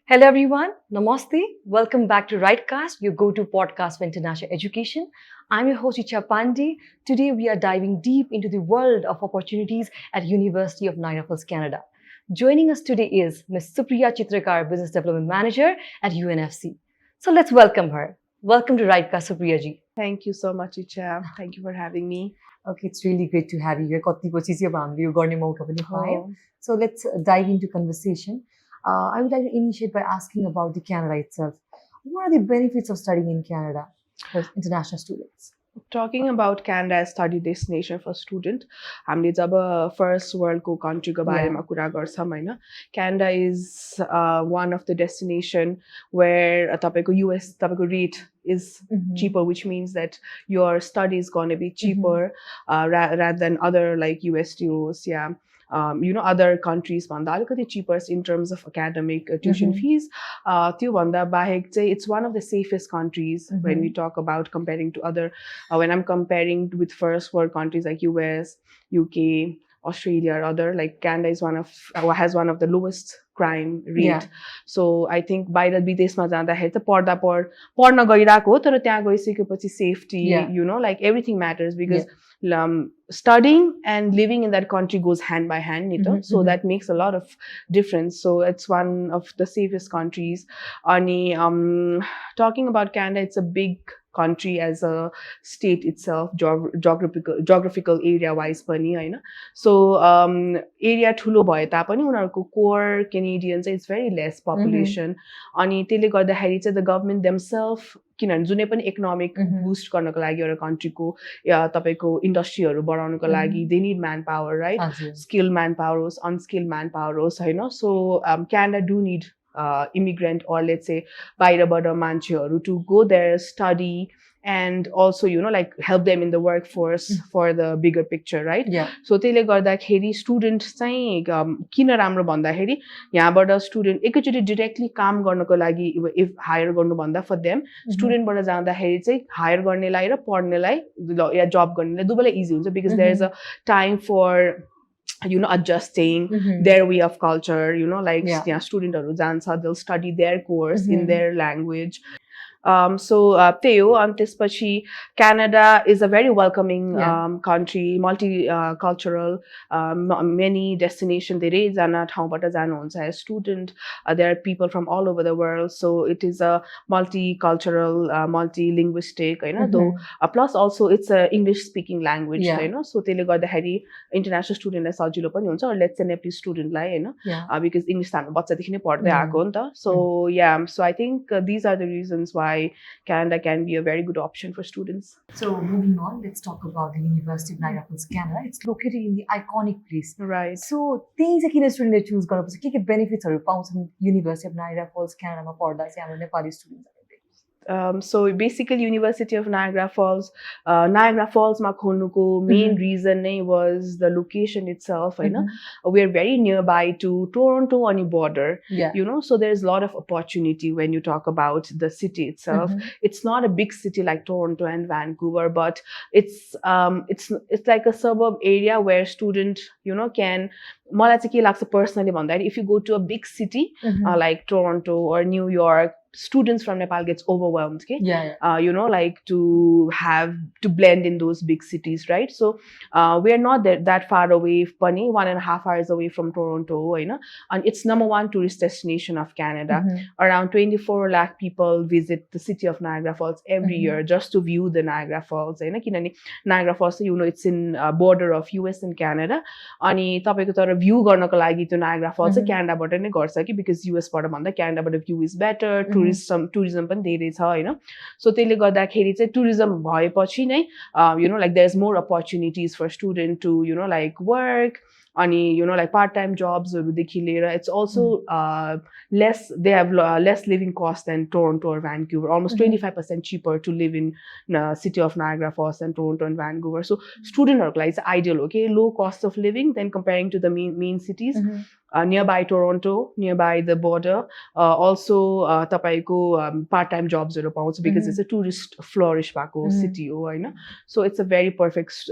Hello everyone, Namaste. Welcome back to RightCast, your go-to podcast for international education. I'm your host Icha Pandey. Today we are diving deep into the world of opportunities at University of Niagara Falls, Canada. Joining us today is Ms. Supriya Chitrakar, Business Development Manager at UNFC. So let's welcome her. Welcome to RightCast, Supriya ji. Thank you so much, Icha. Thank you for having me. Okay, it's really great to have you here. कतिको चिज हामीले यो गर्ने मौका पनि पायौँ. Oh. So let's dive into conversation. I would like to initiate by asking about the Canada itself. What are the benefits of studying in Canada for international students? Talking about Canada as study destination for student, हामीले जब first world को country को बारेमा कुरा गर्छौँ हैन, Canada is one of the destination where तपाईको US तपाईको rate is cheaper, which means that your study is going to be cheaper rather than other like USTOs, other countries भन्दा अलिकति cheaper in terms of academic tuition fees. त्यो भन्दा बाहेक चाहिँ it's one of the safest countries when we talk about comparing to other when I'm comparing with first world countries like US, UK, Australia or other, like Canada is has one of the lowest crime rate. So I think बाहिर विदेशमा जाँदाखेरि त पढ्न गइरहेको हो, तर त्यहाँ गइसकेपछि safety, like everything matters because studying and living in that country goes hand by hand, so that makes a lot of difference. So it's one of the safest countries. Talking about Canada, it's a big country as a state itself, geographical area wise पनि हैन. So area ठुलो भए तापनि उनीहरुको core Canadians it's very less population. अनि त्यसले गर्दाखेरि चाहिँ the government themselves किनभने जुनै पनि economic boost गर्नको लागि एउटा country को तपाईको इन्डस्ट्रीहरु बढाउनको लागि they need manpower, right? Skilled manpower होस्, unskilled manpower होस् हैन. So Canada do need immigrant or let's say बाहिरबाट मान्छेहरु to go there, study, and also like help them in the workforce for the bigger picture, right? So त्यसले गर्दाखेरि student चाहिँ किन राम्रो भन्दाखेरि यहाँबाट स्टुडेन्ट एकैचोटी डाइरेक्टली काम गर्नको लागि इफ हायर गर्नु भन्दा फर देम स्टुडेन्टबाट जाँदाखेरि चाहिँ हायर गर्नेलाई र पढ्नेलाई या जब गर्नेलाई दुवैलाई इजी हुन्छ because there is a time for adjusting their way of culture, like yeah, studentहरु जान्छ, they'll study their course in their language. So त्यही अनि त्यसपछि Canada is a very welcoming country, multicultural, many destination धेरै जना ठाउँबाट जानुहुन्छ as student. There are people from all over the world, so it is a multicultural, multilinguistic, though plus also it's a English speaking language, so त्यसले गर्दाखेरि international student लाई सजिलो पनि हुन्छ, or let's say nepali student lie because English त हामी बच्चादेखि नै पढ्दै आएको हो नि त. So so I think these are the reasons why Canada can be a very good option for students. So moving on, let's talk about the University of Niagara Falls, Canada. It's located in the iconic place. Right. So things like student choose गर्नुपर्छ के benefits हरु पाउँछन् University of Niagara Falls, Canada मा पढ्दा चाहिँ हाम्रो Nepali students. So basically University of Niagara Falls मा खोल्नुको main reason was the location itself. We are very nearby to Toronto on the border, so there's a lot of opportunity when you talk about the city itself. It's not a big city like Toronto and Vancouver, but it's like a suburb area where student can मलाई चाहिँ के लाग्छ personally भन्दाखेरि if you go to a big city like Toronto or New York, students from Nepal gets overwhelmed, like to blend in those big cities, right? So we are not that far away, 1.5 hours away from Toronto, and it's #1 tourist destination of Canada. Around 24 lakh people visit the city of Niagara Falls every year just to view the Niagara Falls. Niagara Falls, it's in border of US and Canada. अनि तपाईको तर view गर्नको लागि त्यो Niagara Falls चाहिँ क्यानाडाबाट नै गर्छ कि because US बाट भन्दा क्यानाडाबाट भ्यू is better, tourism पनि धेरै छ हैन. So त्यसले गर्दाखेरि चाहिँ tourism भएपछि नै like there's more opportunities for student to like work, अनि like part-time jobs हरुदेखि लिएर it's also they have less living cost than Toronto or Vancouver, almost 25% cheaper to live in city of Niagara Falls than Toronto and Vancouver. So student हरुको लागि चाहिँ ideal, okay, low cost of living then comparing to the main cities. Nearby Toronto, nearby the border, also तपाईको part-time jobs हरु पाउँछ because it's a tourist flourish भएको city हो हैन. So it's a very perfect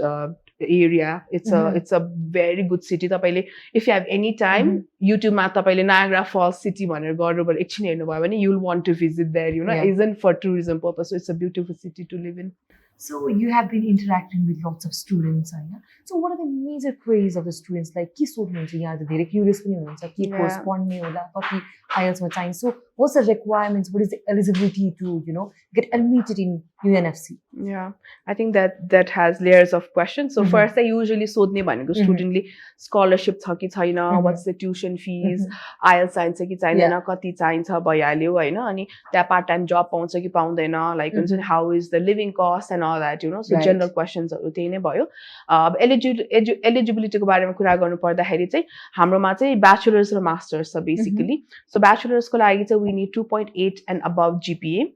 area. It's a very good city. तपाईले if you have any time, YouTube मा तपाईले Niagara Falls city भनेर गर्नुबाट एकछिन हेर्नुभयो भने you'll want to visit there, you know, isn't for tourism purpose. So it's a beautiful city to live in. So you have been interacting with lots of students, होइन? So what are the major queries of the students? Like के सोध्नुहुन्छ यहाँ त धेरै curious पनि हुनुहुन्छ के course पढ्ने होला कति IELTS मा चाहिन्छ. So what's the requirements? What is the eligibility to, you know, get admitted in UNFC? Yeah, I think that has layers of questions. So first, I usually सोध्ने भनेको स्टुडेन्टले स्कलरशिप छ कि छैन, what's the tuition fees, IELTS चाहिन्छ कि चाहिँदैन, कति चाहिन्छ भइहाल्यो होइन, अनि त्यहाँ पार्ट टाइम जब पाउँछ कि पाउँदैन, like हुन्छ नि how is the living cost and all that, you know. So general questions हरू त्यही नै भयो. अब eligibility को बारेमा कुरा गर्नु पर्दाखेरि चाहिँ हाम्रोमा चाहिँ bachelor's र master's छ basically. So bachelor's को लागि चाहिँ we need 2.8 and above GPA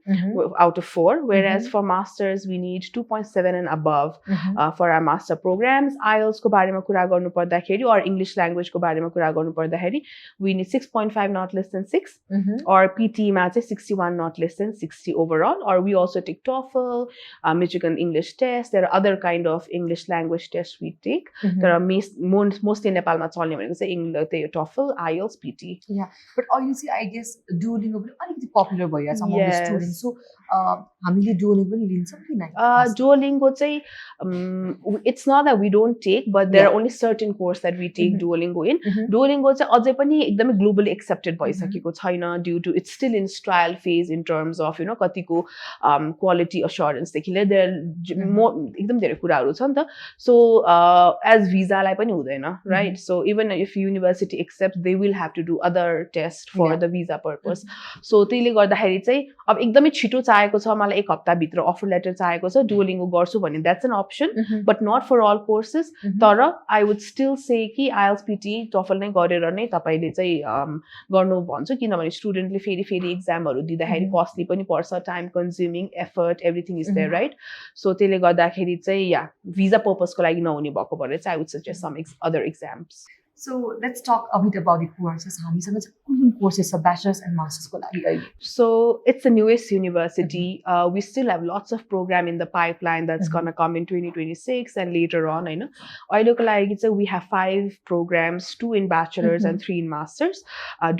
out of 4, whereas for masters we need 2.7 and above for our master programs. IELTS को बारेमा कुरा गर्नु पर्दाखेरि or English language को बारेमा कुरा गर्नु पर्दाखेरि we need 6.5 not less than 6 or PT मा चाहिँ 61 not less than 60 overall, or we also take TOEFL, Michigan English test. There are other kind of English language tests we take. There are mostly नेपालमा चल्ने भनेको चाहिँ English TOEFL, IELTS, PT. Yeah, but obviously I guess Duolingo पनि अलिकति popular भयो among the students. So हामीले Duolingo पनि लिन्छौँ कि नै? Duolingo चाहिँ it's not that we don't take, but there are only certain course that we take Duolingo in. Duolingo चाहिँ अझै पनि एकदमै globally accepted भइसकेको छैन due to it's still in trial phase in terms of, you know, कतिको quality assurance देखि लिएर there एकदम धेरै कुराहरू छ नि त. So as visa लाई पनि हुँदैन, right? So even if university accepts, they will have to do other tests for the visa purpose. So त्यसले गर्दाखेरि चाहिँ अब एकदमै छिटो चाहेको छ मलाई एक हप्ता भित्र अफर लेटर चाहेको छ Duolingo गर्छु भने that's an option, but not for all courses. तर I would still say कि IELTS, PT, TOEFL नै गरेर नै तपाईले चाहिँ गर्नु भन्छु, किनभने स्टुडेन्टले फेरि एक्जामहरु दिँदाखेरि कस्टली पनि पर्छ, time consuming, effort, everything is there, right? So त्यसले गर्दाखेरि चाहिँ या भिजा पर्पसको लागि नहुने भएको भएर चाहिँ I would suggest some other exams. So let's talk a bit about the courses. हामीसँग चाहिँ कुन courses छ bachelor's and master's को लागि? So it's the newest university. We still have lots of program in the pipeline that's gonna come in 2026 and later on. I know. अहिलेको लागि चाहिँ we have 5 programs, 2 in bachelor's and 3 in masters.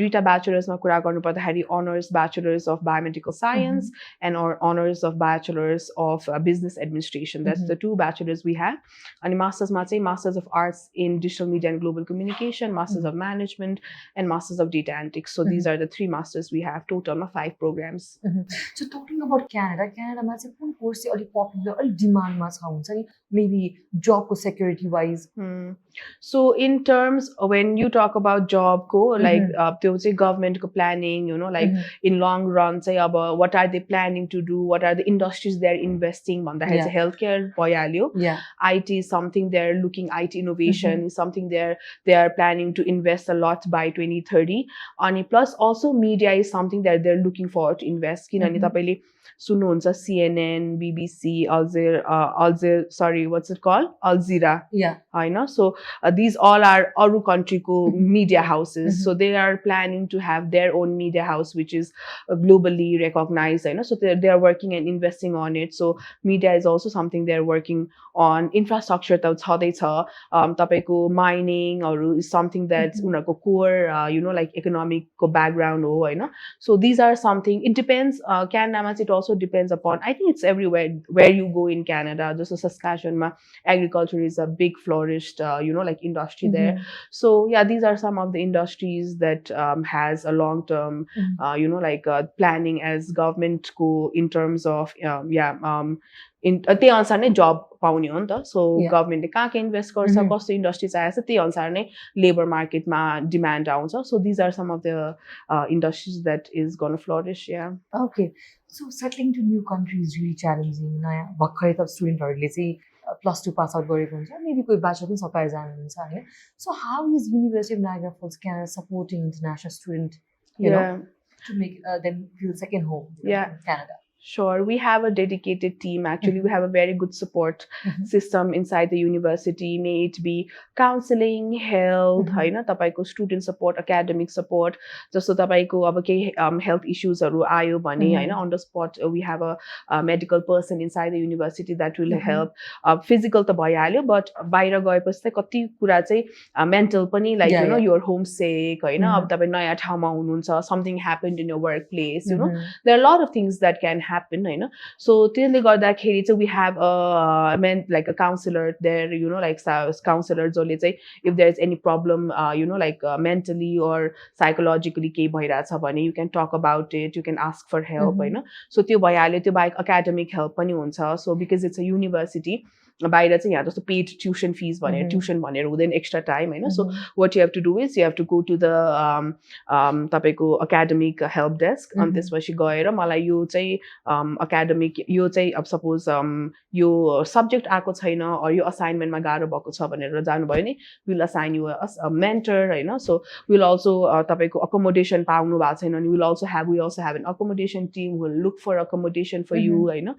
दुईटा bachelor's मा कुरा गर्नु पर्दाखेरि honors bachelor's of biomedical science and or honors of bachelor's of business administration. That's the 2 bachelor's we have. And masters मा चाहिँ masters of arts in digital media and global communication, masters of management, and masters of data analytics. So these are the 3 masters we have. Total of 5 programs. So talking about Canada मा चाहिँ कुन course चाहिँ अलि popular, अलि डिमान्डमा छ हुन्छ नि, maybe job को security wise? So in terms when you talk about job ko, like त्यो चाहिँ government ko planning, you know, like in long run चाहिँ अब what are they planning to do, what are the industries they're investing भन्दाखेरि चाहिँ healthcare भइहाल्यो. IT is something they're looking, IT innovation is something they are planning to invest a lot by 2030. And plus also media is something that they're looking forward to invest. किनभने तपाईले सुन्नुहुन्छ CNN, BBC, sorry, what's it called? Al Jazeera. I know. So these all are other country ko media houses. So they are planning to have their own media house, which is globally recognized. I know. So they are working and investing on it. So media is also something they are working on. Infrastructure ta chhaदै cha. Tapaiko mining or is something that's unarko core, you know, like economic ko background ho, I know. So these are something. It depends. Canada it also depends upon, I think it's everywhere where you go in Canada. Just Saskatchewan, agriculture is a big flourished, you know, like industry there. So yeah, these are some of the industries that has a long term, you know, like planning as government ko in terms of त्यही अनुसार नै जब पाउने हो नि त. सो गभर्मेन्टले कहाँ इन्भेस्ट गर्छ, कस्तो इन्डस्ट्री चाहिएको छ, त्यही अनुसार नै लेबर मार्केटमा डिमान्ड आउँछ. So these are some of the industries that is gonna flourish. Okay, so settling to new country is really challenging. नयाँ भर्खरै त स्टुडेन्टहरूले चाहिँ +2 पास आउट गरेको हुन्छ, मेबी कोही ब्याचलर पनि सकाएर जानुहुन्छ होइन. So how is University of Niagara Falls Canada supporting international student, you know, to make them feel second home in Canada? Sure. We have a dedicated team. Actually, we have a very good support system inside the university. May it be counseling, health, होइन तपाईको student support, academic support. जस्तो तपाईको अब केही health issues हरू आयो भने होइन on the spot we have a medical person inside the university that will help. Physical त भइहाल्यो, but बाहिर गएपछि चाहिँ कति कुरा चाहिँ mental पनि like you know you're homesick होइन अब तपाईँ नयाँ ठाउँमा हुनुहुन्छ, something happened in your workplace, you know there are a lot of things that can happen, you know. So त्यसले गर्दाखेरि चाहिँ we have like a counselor there, you know, like counselor जसले चाहिँ if there is any problem you know like mentally or psychologically केही भइरहेछ भने you can talk about it, you can ask for help, होइन. So त्यो भइहाल्यो. त्यो बाहेक academic help पनि हुन्छ. So because it's a university, बाहिर चाहिँ यहाँ जस्तो पेड ट्युसन फिज भनेर ट्युसन भनेर हुँदैन एक्स्ट्रा टाइम होइन. So what you have to do is you have to go to the तपाईँको एकाडेमिक हेल्प डेस्क. अनि त्यसपछि गएर मलाई यो चाहिँ एकाडेमिक यो चाहिँ अब सपोज यो सब्जेक्ट आएको छैन अर यो असाइनमेन्टमा गाह्रो भएको छ भनेर जानुभयो भने will assign you a mentor होइन. सो विल अल्सो तपाईँको अकोमोडेसन पाउनु भएको छैन भने will also have an accommodation team will look for accommodation for you होइन.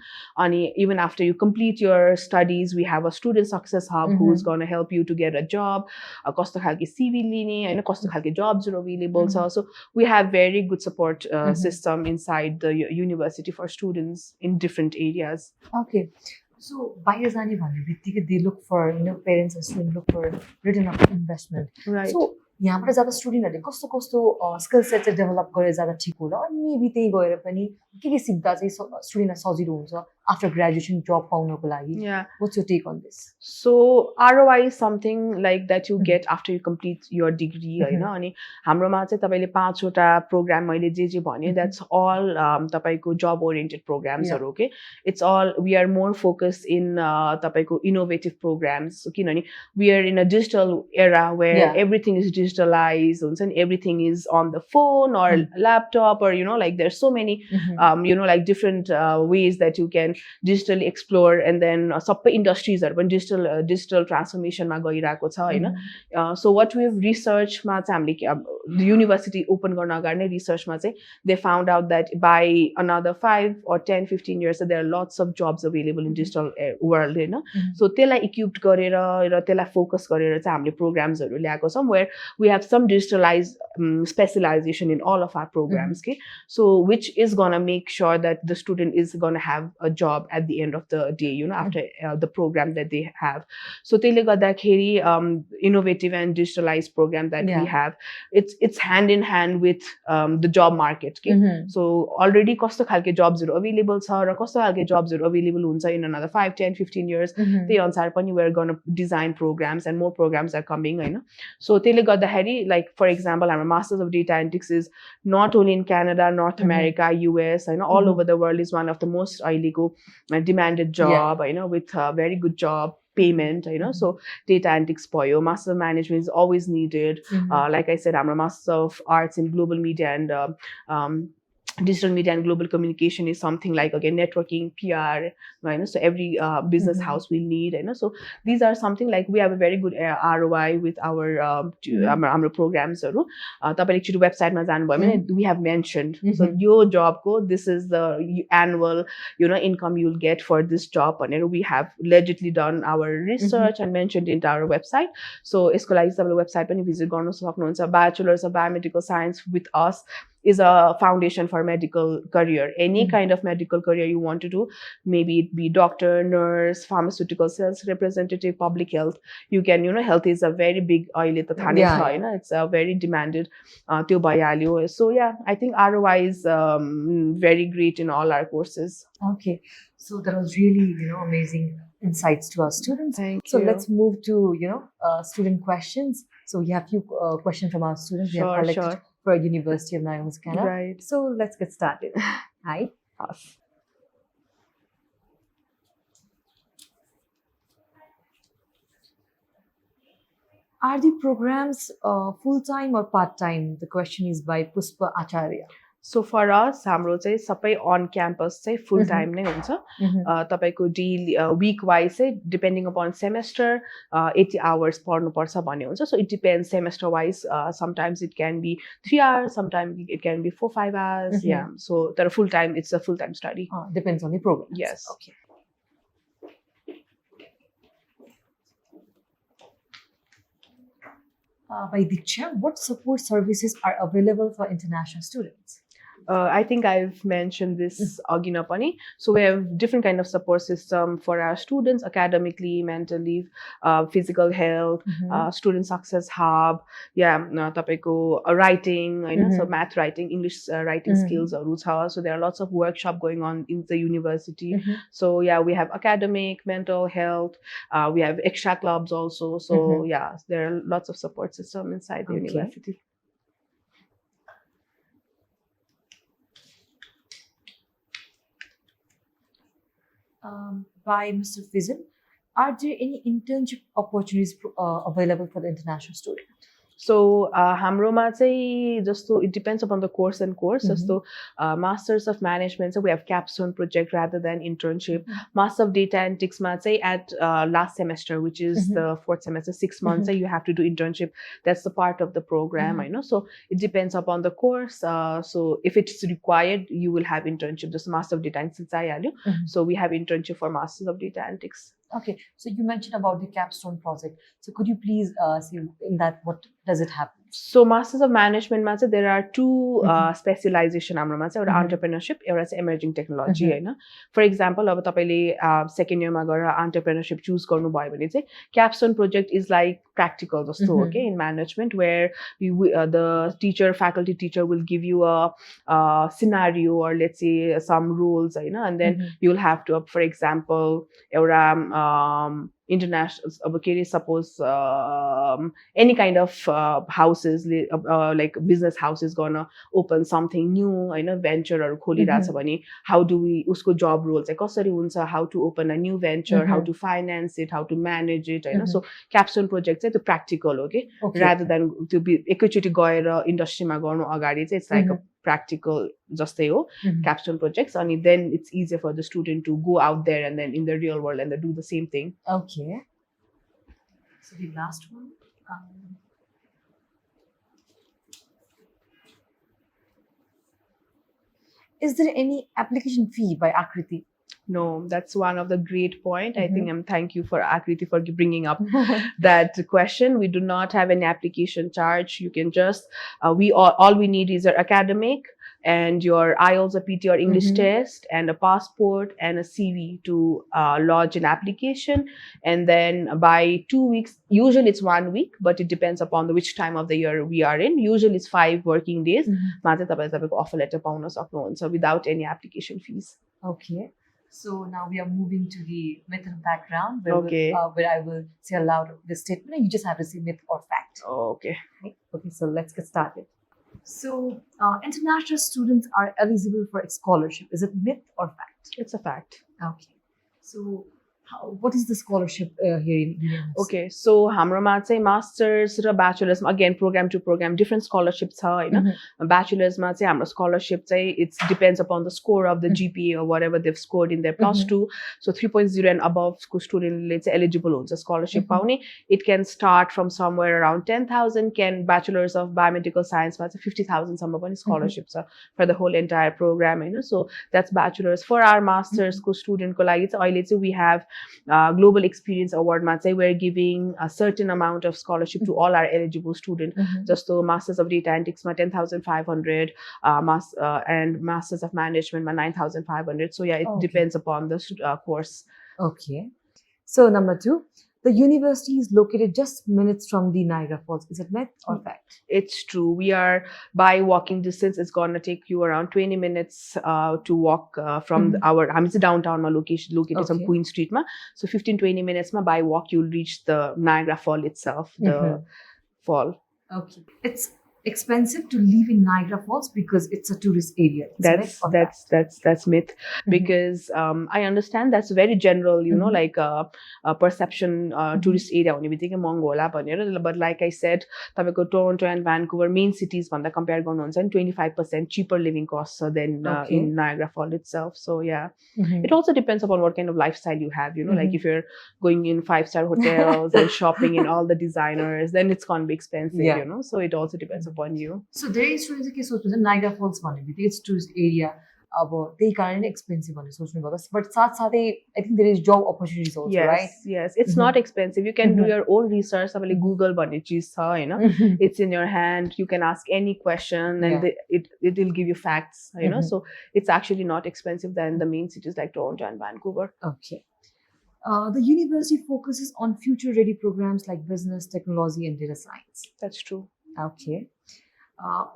अनि even after you complete your studies we have a student success hub who's going to help you to get a job. कस्तो खालके CV लिने होइन कस्तो खालके jobs are available. So we have very good support system inside the university for students in different areas. Okay. So बाहिर जाने भन्ने बित्तिकै they look for, you know, parents and students look for return of investment. Right. So यहाँबाट जाँदा स्टुडेन्टहरूले कस्तो कस्तो skill set चाहिँ डेभलप गरेर जाँदा ठिक होला अनि मेबी त्यही गएर पनि के सिक्दा चाहिँ स्टुडेन्टलाई सजिलो हुन्छ आफ्टर ग्रेजुएसन जब पाउनको लागि. What's your take on this? So ROI is something like that you get after you complete your degree होइन. अनि हाम्रोमा चाहिँ तपाईँले 5 वटा प्रोग्राम मैले जे भने that's all तपाईँको job oriented programs हरु. Okay, it's all we are more focused in तपाईँको innovative programs. So किनभने we are in a digital era where everything is digitalized हुन्छ नि, everything is on the phone or laptop or you know like there's so many you know like different ways that you can digitally explore. And then सबै इन्डस्ट्रिजहरु पनि digital transformation मा गइरहेको छ होइन. So what we've researched मा चाहिँ हामीले university open गर्न अगाडि नै research मा चाहिँ they found out that by another 5 or 10 15 years there are lots of jobs available in digital world होइन. So त्यसलाई equipped गरेर र त्यसलाई focus गरेर चाहिँ हामीले programs हरु ल्याएको छौं where we have some digitalized specialization in all of our programs. Okay, so which is going to make sure that the student is going to have a job at the end of the day, you know, after the program that they have. So त्यसले गर्दाखेरि innovative and digitalized program that we have, it's hand in hand with the job market. Okay? So already कस्तो खालके jobs हरु available छ र कस्तो खालके jobs हरु available हुन्छ in another 5 10 15 years. त्यही अनुसार पनि we're going to design programs and more programs are coming होइन. So त्यसले गर्दाखेरि like for example our Masters of Data Analytics is not only in Canada, North America, US and all over the world is one of the most illegal demanded job, you know, with a very good job payment, you know. So data analytics भयो, master of management is always needed. Like I said, I'm a master of arts in global media and digital media and global communication is something like again networking, PR, right? So every business house will need, you know. So these are something like we have a very good ROI with our programs. To website we have mentioned. So your job code, this is the annual, you know, income you'll get for this job. And we have legitimately done our research and mentioned it in our website. So escolarize our website when you visit bachelor's of biomedical science with us is a foundation for medical career. Any kind of medical career you want to do, maybe it be doctor, nurse, pharmaceutical sales representative, public health. You can, you know, health is a very big it's a very demanded So yeah, I think ROI is very great in all our courses. Okay, so that was really, you know, amazing insights to our students. Thank you. So let's move to, you know, student questions. So we have a few questions from our students. Sure, we have collected for University of Niagara Falls. Right. So let's get started. Hi. Pass. Are the programs full-time or part-time? The question is by Puspa Acharya. So for us, हाम्रो चाहिँ सबै on campus चाहिँ full time नै हुन्छ. तपाईको daily week wise चाहिँ depending upon semester 80 hours पढ्नुपर्छ भन्ने हुन्छ. So it depends semester wise. Sometimes it can be 3 hours, sometimes it can be 4-5 hours. Yeah. So that full time, it's a full time study. Depends on the program. Yes. Okay. By Diksha, what support services are available for international students? I think I've mentioned this agina pani. So we have different kind of support system for our students, academically, mentally, physical health, student success hub. Yeah, tapeko writing, so math writing, English writing skills haru cha. So there are lots of workshop going on in the university. So yeah, we have academic, mental health. We have extra clubs also. So yeah, there are lots of support system inside the university. By Mr. Fizil, are there any internship opportunities available for the international student? So hamroma चाहिँ जस्तो it depends upon the course and course. जस्तो Masters of Management, so we have capstone project rather than internship. Master of Data Analytics मा चाहिँ at last semester, which is the 4th semester, 6 months, you have to do internship. That's the part of the program, I know. So it depends upon the course. So if it's required, you will have internship. Just Master of Data Analytics. So we have internship for Masters of Data Analytics. Okay, so you mentioned about the capstone project. So could you please say in that what does it happen? So Masters of Management मा चाहिँ there are two specialization हाम्रोमा चाहिँ एउटा entrepreneurship एउटा चाहिँ emerging technology Hahn. For example, अब तपाईले second year मा गएर entrepreneurship choose गर्नुभयो भने चाहिँ capstone project is like practical जस्तो हो के in management, where the faculty teacher will give you a scenario or let's say some rules Hahn, and then you'll have to, for example, एउटा international suppose any kind of houses like business house is gonna open something new, venture or खोलिरहेछ भने how do we usko job roles चाहिँ कसरी हुन्छ, how to open a new venture, how to finance it, how to manage it, so capstone project चाहिँ त्यो practical हो के, rather than to be एकैचोटी गएर इन्डस्ट्रीमा गर्नु अगाडि चाहिँ it's like a practical जस्तै हो capstone projects, and then it's easier for the student to go out there and then in the real world and they do the same thing. Okay. So the last one. Is there any application fee by Akriti? No, that's one of the great point. I think thank you for Akriti for bringing up that question. We do not have any application charge. You can just all we need is your academic and your IELTS or PT or English test and a passport and a CV to lodge an application. And then by 2 weeks, usually it's 1 week, but it depends upon which time of the year we are in. Usually it's 5 working days. Offer letter pauna sakनुहुन्छ, so without any application fees. Okay. So now we are moving to the myth and background, where I will say aloud the statement and you just have to say myth or fact. Okay. Okay, so let's get started. So international students are eligible for a scholarship. Is it myth or fact? It's a fact. Okay. So what is the scholarship here in India? Okay, so hamroma चाहिँ masters raw bachelors again program to program different scholarships छ हैन. Bachelors मा चाहिँ हाम्रो scholarship चाहिँ it depends upon the score of the GPA or whatever they've scored in their plus 2. So 3.0 and above को student ले चाहिँ eligible हुन्छ scholarship पाउने. It can start from somewhere around 10,000. Can bachelors of biomedical science मा चाहिँ 50,000 सम्म पनि scholarship छ for the whole entire program Hahn. So that's bachelors. For our masters को student को लागि चाहिँ अहिले चाहिँ we have Global Experience Award मा चाहिँ we're giving a certain amount of scholarship to all our eligible students. Just so Masters of Data Analytics मा 10,500, and Masters of Management मा 9,500. So yeah, it depends upon the course. Okay. So number 2, the university is located just minutes from the Niagara Falls. Is it myth or fact? It's true. We are by walking distance. It's gonna take you around 20 minutes to walk from our downtown located some Queen Street ma. So 15-20 minutes ma by walk you'll reach the Niagara Fall itself, the fall. Okay. It's expensive to live in Niagara Falls because it's a tourist area. It's a myth or That's myth, because I understand that's very general, you know, like a perception tourist area हुने बित्तिकै महँगो होला भनेर, but like I said, तपाईँको Toronto and Vancouver main cities भन्दा compare गर्नुहुन्छ भने 25% cheaper living costs than in Niagara Falls itself. So yeah, it also depends upon what kind of lifestyle you have, you know, like if you're going in 5-star hotels and shopping in all the designers, then it's going to be expensive, you know, so it also depends upon you. So धेरै students के सोच्नुहुन्छ Niagara Falls भन्ने बित्तिकै it's tourist area, अब त्यही कारणले expensive भनेर सोच्नु भएको, बट साथसाथै I think there is job opportunities also, right? Yes, it's not expensive. You can do your own research. तपाईँले Google भन्ने चिज छ हैन, it's in your hand. You can ask any question and it will give you facts, you know. So it's actually not expensive than the main cities like Toronto and Vancouver. Okay. The university focuses on future-ready programs like business, technology, and data science. That's true. Okay.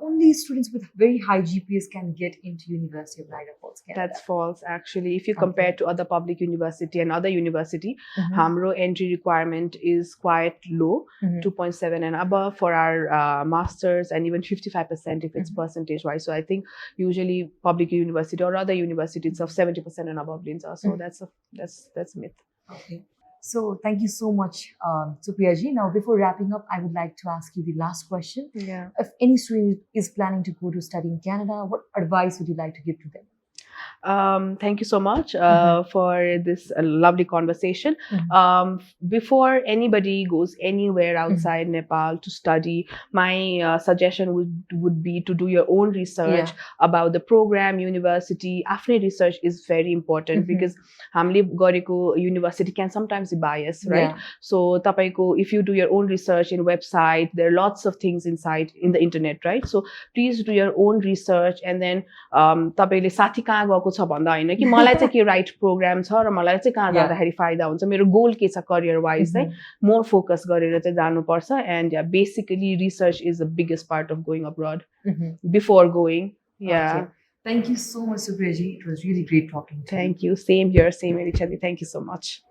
Only students with very high GPAs can get into University of Niagara Falls, Canada. That's false, actually. If you compare to other public university and other university, hamro entry requirement is quite low, 2.7 and above for our masters, and even 55% if it's percentage-wise. So I think usually public university or other university itself 70% and above links are. So that's myth. Okay. So thank you so much, Supriya ji. Now, before wrapping up, I would like to ask you the last question. Yeah. If any student is planning to go to study in Canada, what advice would you like to give to them? Thank you so much for this lovely conversation. Before anybody goes anywhere outside Nepal to study, my suggestion would be to do your own research about the program, university. After research is very important because hamle gareko university can sometimes be biased, right? So tapaiko, if you do your own research in website, there are lots of things inside in the internet, right? So please do your own research, and then tapaile साथी कहाँ गएको छ भन्दा हैन कि मलाई चाहिँ के right programme छ र मलाई चाहिँ कहाँ जाँदाखेरि फाइदा हुन्छ, मेरो गोल के छ करियर वाइज चाहिँ मोर फोकस गरेर चाहिँ जानुपर्छ. End basically research is the biggest part of going abroad before going. Thank you so much, Supriya ji. It was really great talking to you. Thank you. Same here, Richa. Thank you so much.